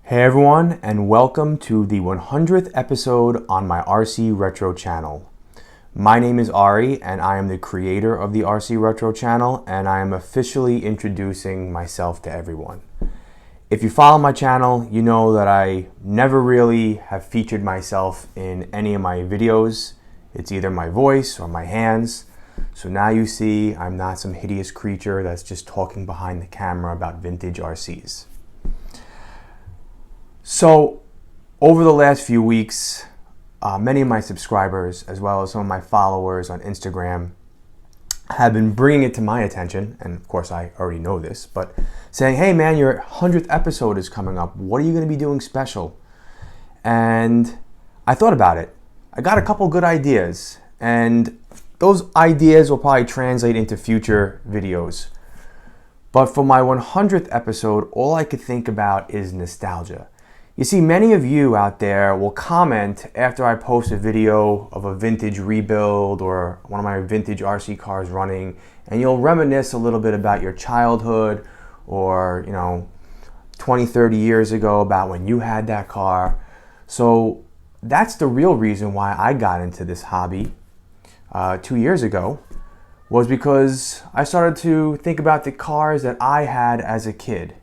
Hey everyone, and welcome to the 100th episode on my RC Retro channel. My name is Ari, and I am the creator of the RC Retro channel, and I am officially introducing myself to everyone. If you follow my channel, you know that I never really have featured myself in any of my videos. It's either my voice or my hands. So now you see I'm not some hideous creature that's just talking behind the camera about vintage RCs. So, over the last few weeks, many of my subscribers, as well as some of my followers on Instagram, have been bringing it to my attention, and of course I already know this, but saying, hey man, your 100th episode is coming up. What are you going to be doing special? And I thought about it. I got a couple good ideas, and those ideas will probably translate into future videos. But for my 100th episode, all I could think about is nostalgia. You see, many of you out there will comment after I post a video of a vintage rebuild or one of my vintage RC cars running, and you'll reminisce a little bit about your childhood or, 20, 30 years ago about when you had that car. So that's the real reason why I got into this hobby 2 years ago, was because I started to think about the cars that I had as a kid.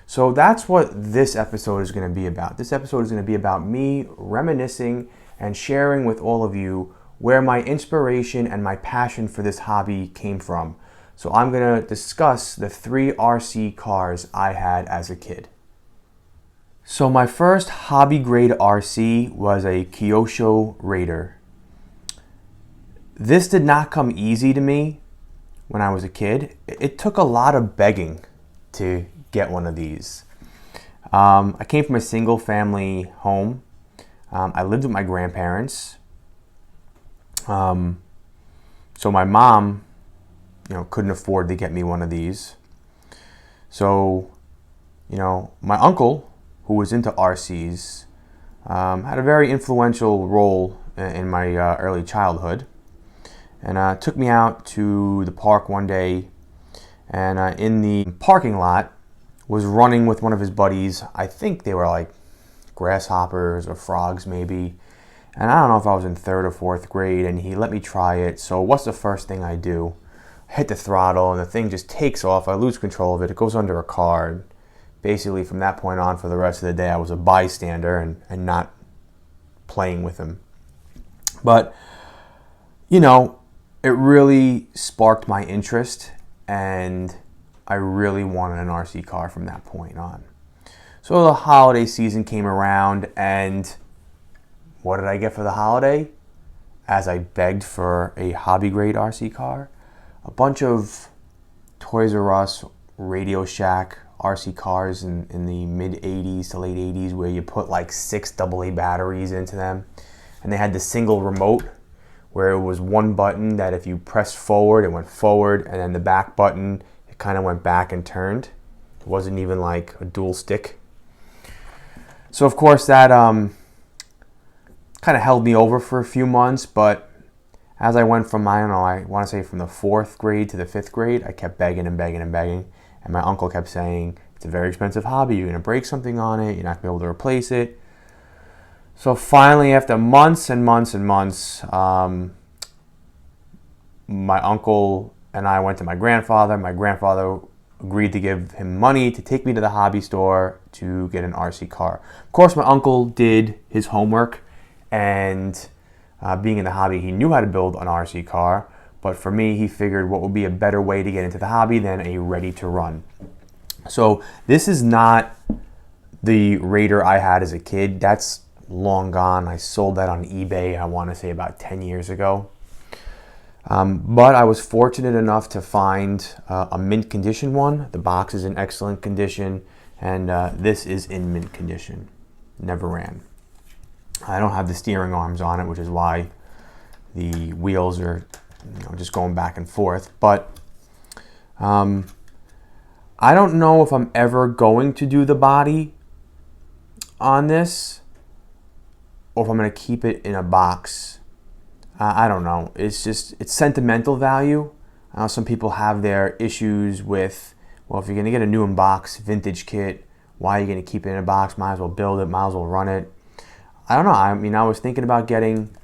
So that's what this episode is going to be about. This episode is going to be about me reminiscing and sharing with all of you where my inspiration and my passion for this hobby came from. So I'm going to discuss the 3 RC cars I had as a kid. So my first hobby grade RC was a Kyosho Raider. This did not come easy to me when I was a kid. It took a lot of begging to get one of these. I came from a single family home. I lived with my grandparents. So my mom, couldn't afford to get me one of these. So, my uncle, who was into RCs, had a very influential role in my early childhood, and took me out to the park one day, and in the parking lot was running with one of his buddies. I think they were like grasshoppers or frogs maybe. And I don't know if I was in 3rd or 4th grade, and he let me try it. So what's the first thing I do? I hit the throttle and the thing just takes off. I lose control of it. It goes under a car. And basically from that point on for the rest of the day I was a bystander and not playing with him. But, it really sparked my interest, and I really wanted an RC car from that point on. So the holiday season came around, and what did I get for the holiday? As I begged for a hobby grade RC car, a bunch of Toys R Us, Radio Shack RC cars in the mid 80s to late 80s, where you put like 6 AA batteries into them, and they had the single remote where it was one button that if you pressed forward, it went forward, and then the back button, it kind of went back and turned. It wasn't even like a dual stick. So of course that kind of held me over for a few months, but as I went from, I want to say from the 4th grade to the 5th grade, I kept begging and begging and begging, and my uncle kept saying, it's a very expensive hobby, you're going to break something on it, you're not going to be able to replace it. So finally, after months and months and months, my uncle and I went to my grandfather. My grandfather agreed to give him money to take me to the hobby store to get an RC car. Of course, my uncle did his homework, and being in the hobby, he knew how to build an RC car. But for me, he figured what would be a better way to get into the hobby than a ready-to-run. So this is not the Raider I had as a kid. That's long gone. I sold that on eBay, I want to say about 10 years ago. But I was fortunate enough to find a mint condition one. The box is in excellent condition, and this is in mint condition. Never ran. I don't have the steering arms on it, which is why the wheels are just going back and forth. But I don't know if I'm ever going to do the body on this, or if I'm going to keep it in a box. I don't know. It's sentimental value. Some people have their issues with, well, if you're going to get a new in box vintage kit, Why are you going to keep it in a box? Might as well build it, might as well run it. I don't know. I mean, I was thinking about getting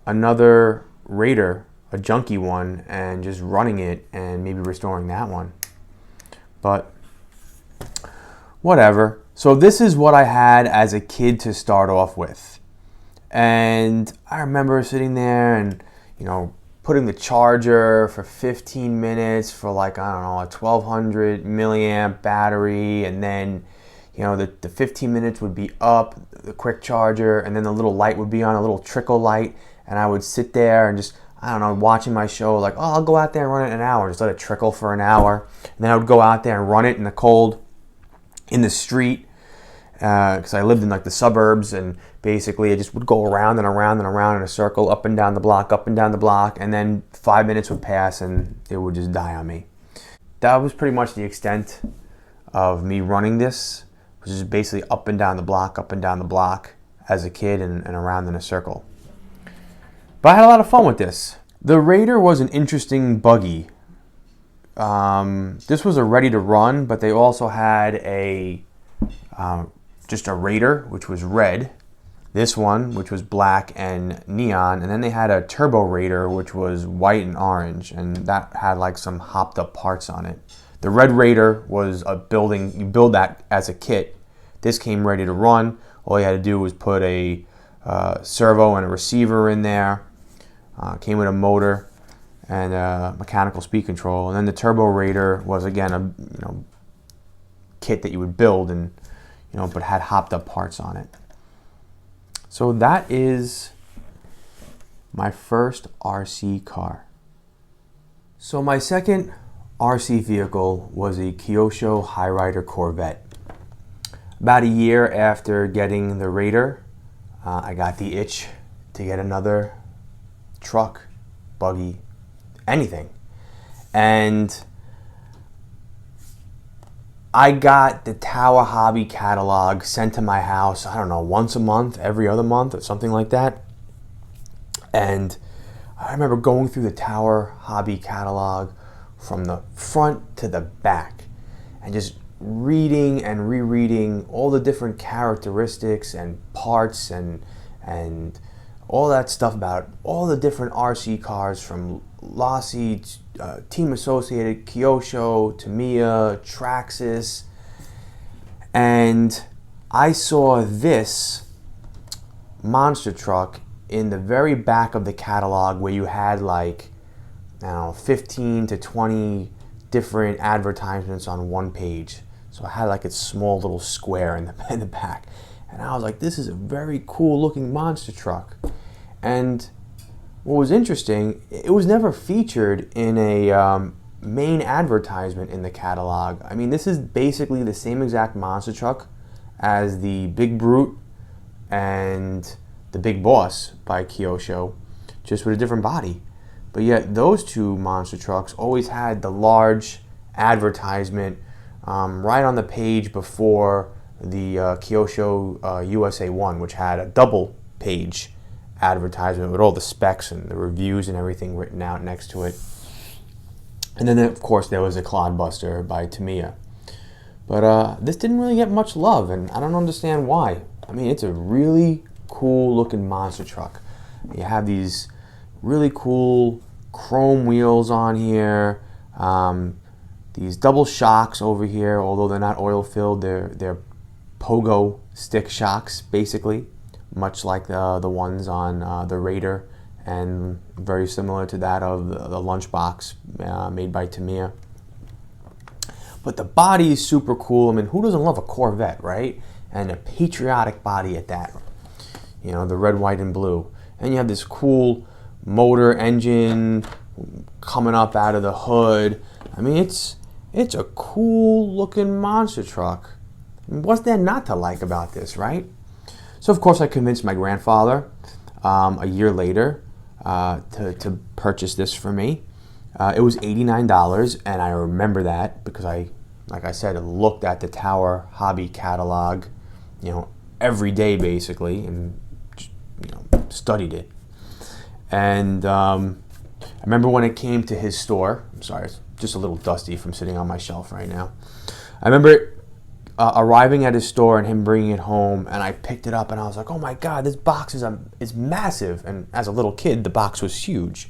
another Raider, a junky one, and just running it and maybe restoring that one. But whatever. So this is what I had as a kid to start off with. And I remember sitting there and, putting the charger for 15 minutes for like, I don't know, a 1200 milliamp battery. And then, the 15 minutes would be up, the quick charger, and then the little light would be on, a little trickle light. And I would sit there and just, I don't know, watching my show, like, oh, I'll go out there and run it in an hour. Just let it trickle for an hour. And then I would go out there and run it in the cold, in the street, because I lived in like the suburbs, and basically I just would go around and around and around in a circle, up and down the block, up and down the block, and then 5 minutes would pass and it would just die on me. That was pretty much the extent of me running this, which is basically up and down the block as a kid and around in a circle. But I had a lot of fun with this. The Raider was an interesting buggy. This was a ready to run, but they also had just a Raider, which was red. This one, which was black and neon. And then they had a Turbo Raider, which was white and orange. And that had like some hopped up parts on it. The Red Raider was you build that as a kit. This came ready to run. All you had to do was put a servo and a receiver in there. Came with a motor and mechanical speed control. And then the Turbo Raider was again a kit that you would build and but had hopped up parts on it. So that is my first RC car. So my second RC vehicle was a Kyosho Rider Corvette. About a year after getting the Raider, I got the itch to get another truck, buggy, anything. And I got the Tower Hobby catalog sent to my house, I don't know, once a month, every other month, or something like that. And I remember going through the Tower Hobby catalog from the front to the back and just reading and rereading all the different characteristics and parts and all that stuff about all the different RC cars, from Lassie, Team Associated, Kyosho, Tamiya, Traxxas. And I saw this monster truck in the very back of the catalog, where you had like, I don't know, 15 to 20 different advertisements on one page. So I had like a small little square in the back. And I was like, this is a very cool looking monster truck. And what was interesting, it was never featured in a main advertisement in the catalog. I mean, this is basically the same exact monster truck as the Big Brute and the Big Boss by Kyosho, just with a different body. But yet those two monster trucks always had the large advertisement right on the page before the Kyosho USA 1, which had a double page advertisement with all the specs and the reviews and everything written out next to it. And then of course there was a Clodbuster by Tamiya. But this didn't really get much love, and I don't understand why. I mean, it's a really cool looking monster truck. You have these really cool chrome wheels on here, these double shocks over here, although they're not oil filled, they're pogo stick shocks basically, much like the ones on the Raider, and very similar to that of the Lunchbox made by Tamiya. But the body is super cool. I mean, who doesn't love a Corvette, right? And a patriotic body at that. You know, the red, white, and blue. And you have this cool motor engine coming up out of the hood. I mean, it's a cool looking monster truck. I mean, what's there not to like about this, right? So of course I convinced my grandfather a year later to purchase this for me. It was $89, and I remember that because like I said, looked at the Tower Hobby catalog, every day basically, and studied it. And I remember when it came to his store. I'm sorry, it's just a little dusty from sitting on my shelf right now. I remember arriving at his store and him bringing it home, and I picked it up and I was like, oh my God, this box is massive. And as a little kid, the box was huge.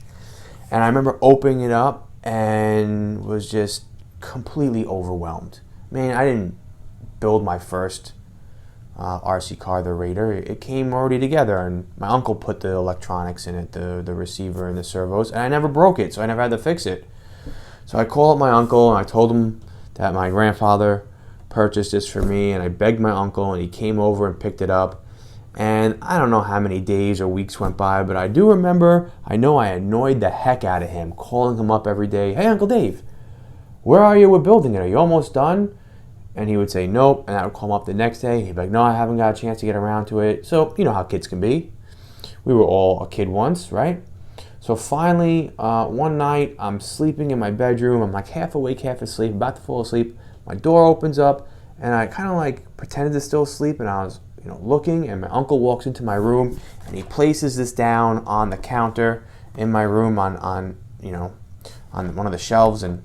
And I remember opening it up and was just completely overwhelmed. Man, I didn't build my first RC car, the Raider. It came already together, and my uncle put the electronics in it, the receiver and the servos, and I never broke it, so I never had to fix it. So I called my uncle and I told him that my grandfather purchased this for me, and I begged my uncle, and he came over and picked it up. And I don't know how many days or weeks went by, but I do remember, I know I annoyed the heck out of him, calling him up every day. Hey, Uncle Dave, where are you with building it? Are you almost done? And he would say nope, and I would call him up the next day. He'd be like, no, I haven't got a chance to get around to it. So you know how kids can be. We were all a kid once, right? So finally, one night, I'm sleeping in my bedroom. I'm like half awake, half asleep, about to fall asleep. My door opens up, and I kind of like pretended to still sleep, and I was looking, and my uncle walks into my room, and he places this down on the counter in my room on one of the shelves, and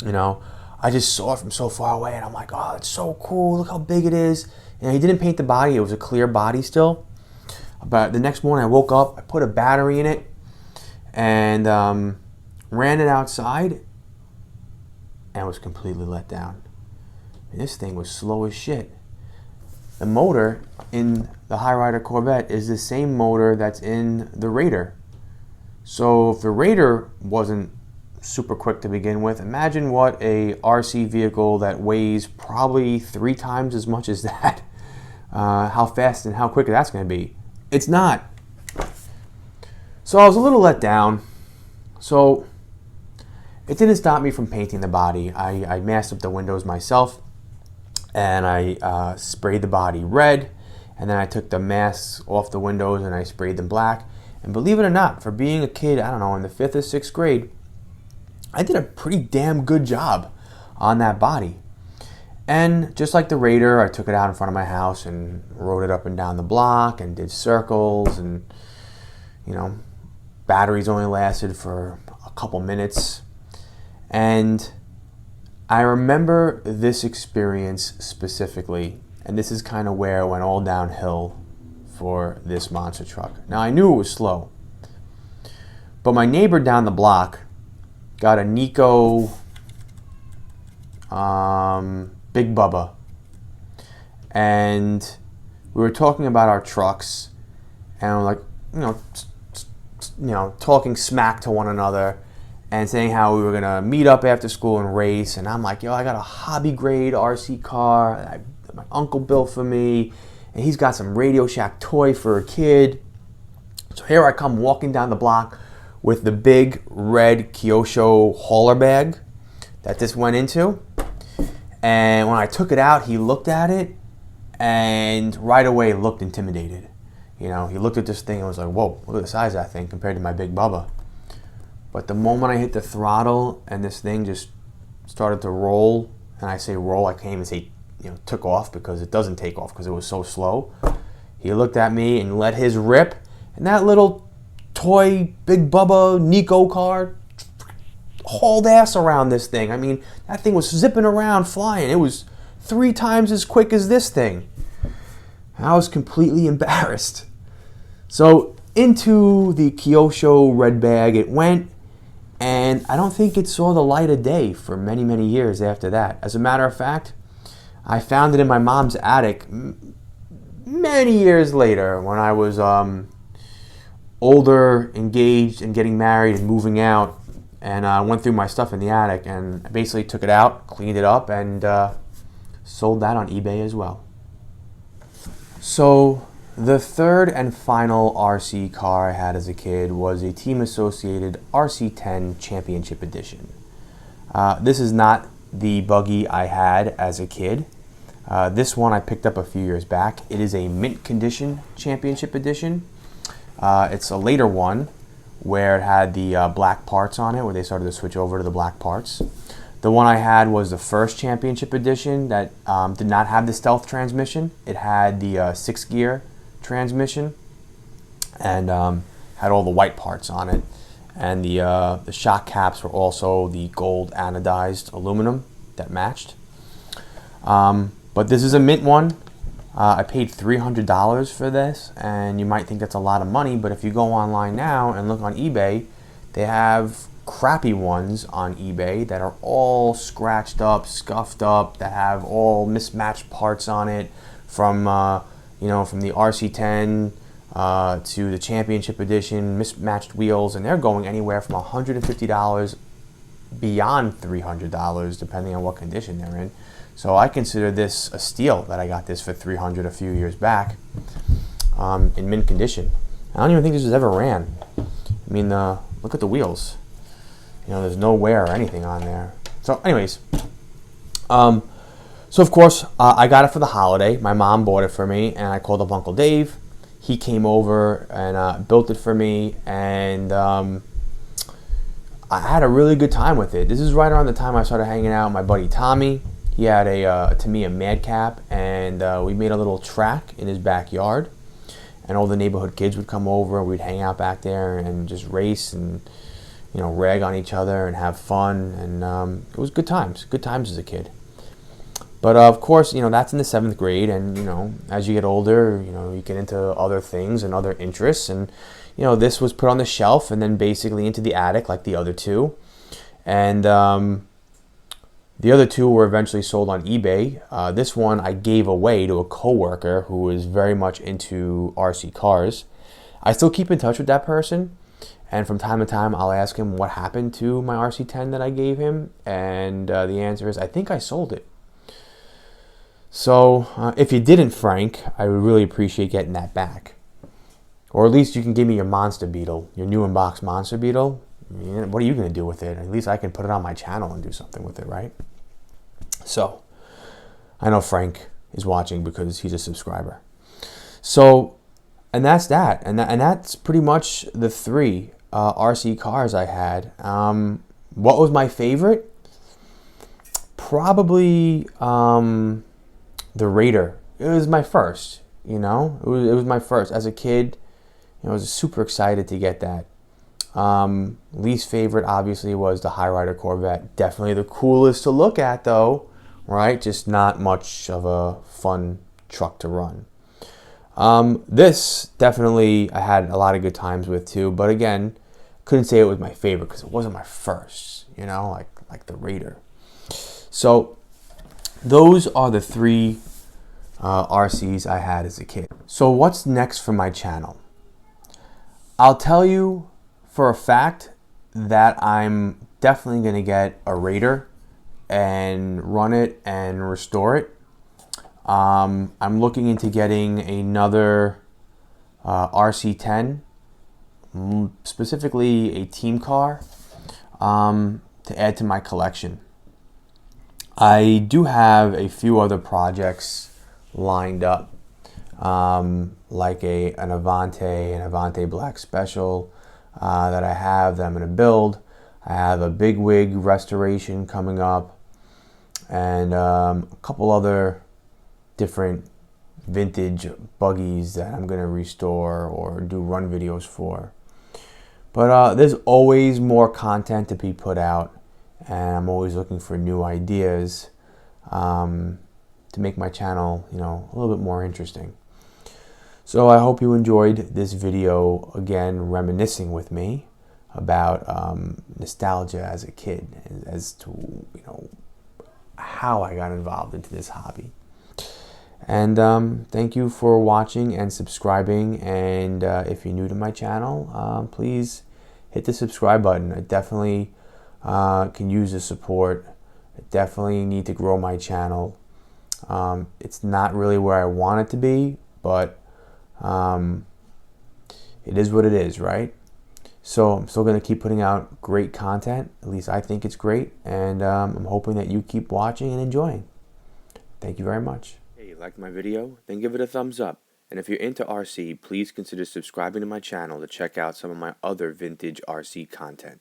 I just saw it from so far away, and I'm like, oh, it's so cool, look how big it is. And he didn't paint the body, it was a clear body still. But the next morning I woke up, I put a battery in it, and ran it outside, and was completely let down. And this thing was slow as shit. The motor in the Rider Corvette is the same motor that's in the Raider. So if the Raider wasn't super quick to begin with, imagine what a RC vehicle that weighs probably 3 times as much as that, how fast and how quick that's going to be. It's not. So I was a little let down. So it didn't stop me from painting the body. I masked up the windows myself, and I sprayed the body red, and then I took the masks off the windows and I sprayed them black. And believe it or not, for being a kid, I don't know, in the 5th or 6th grade, I did a pretty damn good job on that body. And just like the Raider, I took it out in front of my house and rode it up and down the block and did circles, and batteries only lasted for a couple minutes. And I remember this experience specifically, and this is kind of where it went all downhill for this monster truck. Now, I knew it was slow, but my neighbor down the block got a Nico Big Bubba, and we were talking about our trucks, and like, talking smack to one another, and saying how we were gonna meet up after school and race. And I'm like, yo, I got a hobby grade RC car that my uncle built for me, and he's got some Radio Shack toy for a kid. So here I come walking down the block with the big red Kyosho hauler bag that this went into. And when I took it out, he looked at it and right away looked intimidated. He looked at this thing and was like, whoa, look at the size of that thing compared to my Big Bubba. But the moment I hit the throttle and this thing just started to roll, and I say roll, I can't even say took off, because it doesn't take off because it was so slow. He looked at me and let his rip, and that little toy Big Bubba Nico car hauled ass around this thing. I mean, that thing was zipping around, flying. It was 3 times as quick as this thing. I was completely embarrassed. So into the Kyosho red bag it went, and I don't think it saw the light of day for many, many years after that. As a matter of fact, I found it in my mom's attic many years later when I was older, engaged, and getting married and moving out, and I went through my stuff in the attic, and I basically took it out, cleaned it up, and sold that on eBay as well. So the third and final RC car I had as a kid was a Team Associated RC10 Championship Edition. This is not the buggy I had as a kid. This one I picked up a few years back. It is a mint condition Championship Edition. It's a later one where it had the black parts on it, where they started to switch over to the black parts. The one I had was the first Championship Edition that did not have the stealth transmission. It had the 6-gear transmission and had all the white parts on it. And the shock caps were also the gold anodized aluminum that matched. But this is a mint one. I paid $300 for this, and you might think that's a lot of money, but if you go online now and look on eBay, they have crappy ones on eBay that are all scratched up, scuffed up, that have all mismatched parts on it from from the RC10 to the Championship Edition, mismatched wheels, and they're going anywhere from $150 beyond $300 depending on what condition they're in. So I consider this a steal that I got this for $300 a few years back in mint condition. I don't even think this was ever ran. I mean, look at the wheels. There's no wear or anything on there. So anyways, so of course I got it for the holiday. My mom bought it for me, and I called up Uncle Dave. He came over and built it for me, and I had a really good time with it. This is right around the time I started hanging out with my buddy Tommy. He had a Madcap, and we made a little track in his backyard, and all the neighborhood kids would come over, and we'd hang out back there and just race and rag on each other and have fun, and it was good times as a kid. But of course, that's in the 7th grade, and as you get older, you get into other things and other interests, and this was put on the shelf and then basically into the attic like the other two, and the other two were eventually sold on eBay. This one I gave away to a coworker who was very much into RC cars. I still keep in touch with that person, and from time to time I'll ask him what happened to my RC10 that I gave him, and the answer is I think I sold it. So if you didn't, Frank, I would really appreciate getting that back. Or at least you can give me your Monster Beetle, your new in-box Monster Beetle. What are you going to do with it? At least I can put it on my channel and do something with it, right? So, I know Frank is watching because he's a subscriber. So, and that's that. And that's pretty much the 3 RC cars I had. What was my favorite? Probably the Raider. It was my first, It was my first. As a kid, I was super excited to get that. Least favorite obviously was the Rider Corvette. Definitely the coolest to look at though, right? Just not much of a fun truck to run. This definitely I had a lot of good times with too, but again, couldn't say it was my favorite because it wasn't my first, like the Raider. So those are the 3 RCs I had as a kid. So what's next for my channel? I'll tell you for a fact that I'm definitely going to get a Raider and run it and restore it. I'm looking into getting another RC10, specifically a team car, to add to my collection. I do have a few other projects lined up, like an Avante Black Special that I have that I'm going to build. I have a big wig restoration coming up, and a couple other different vintage buggies that I'm going to restore or do run videos for. But there's always more content to be put out, and I'm always looking for new ideas to make my channel, a little bit more interesting. So I hope you enjoyed this video, again, reminiscing with me about nostalgia as a kid, as to, how I got involved into this hobby. And thank you for watching and subscribing, and if you're new to my channel, please hit the subscribe button. I definitely can use the support. I definitely need to grow my channel. It's not really where I want it to be, but it is what it is, right? So I'm still going to keep putting out great content. At least I think it's great, and I'm hoping that you keep watching and enjoying. Thank you very much. Hey, you liked my video? Then give it a thumbs up. And if you're into RC, please consider subscribing to my channel to check out some of my other vintage RC content.